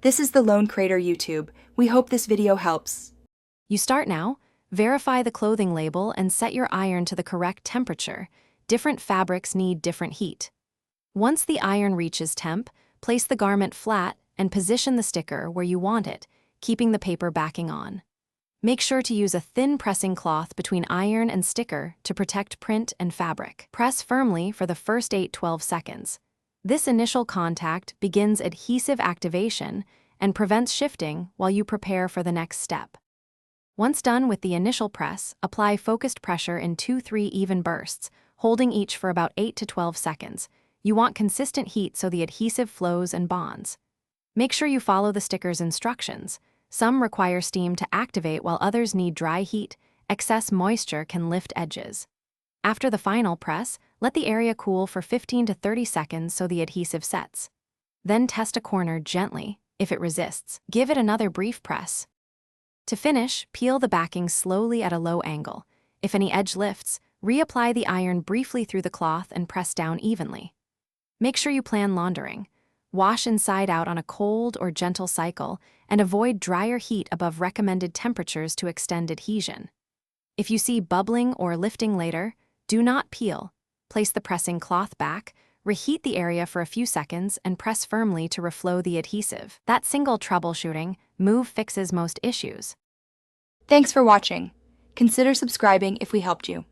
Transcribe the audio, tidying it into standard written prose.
This is the Lone Crater YouTube. We hope this video helps. You start now, verify the clothing label and set your iron to the correct temperature. Different fabrics need different heat. Once the iron reaches temp, place the garment flat and position the sticker where you want it, keeping the paper backing on. Make sure to use a thin pressing cloth between iron and sticker to protect print and fabric. Press firmly for the first 8-12 seconds. This initial contact begins adhesive activation and prevents shifting while you prepare for the next step. Once done with the initial press, apply focused pressure in 2-3 even bursts, holding each for about 8 to 12 seconds. You want consistent heat so the adhesive flows and bonds. Make sure you follow the sticker's instructions. Some require steam to activate while others need dry heat. Excess moisture can lift edges. After the final press, let the area cool for 15 to 30 seconds so the adhesive sets. Then test a corner gently. If it resists, give it another brief press. To finish, peel the backing slowly at a low angle. If any edge lifts, reapply the iron briefly through the cloth and press down evenly. Make sure you plan laundering. Wash inside out on a cold or gentle cycle and avoid drier heat above recommended temperatures to extend adhesion. If you see bubbling or lifting later, do not peel. Place the pressing cloth back, reheat the area for a few seconds, and press firmly to reflow the adhesive. That single troubleshooting move fixes most issues. Thanks for watching. Consider subscribing if we helped you.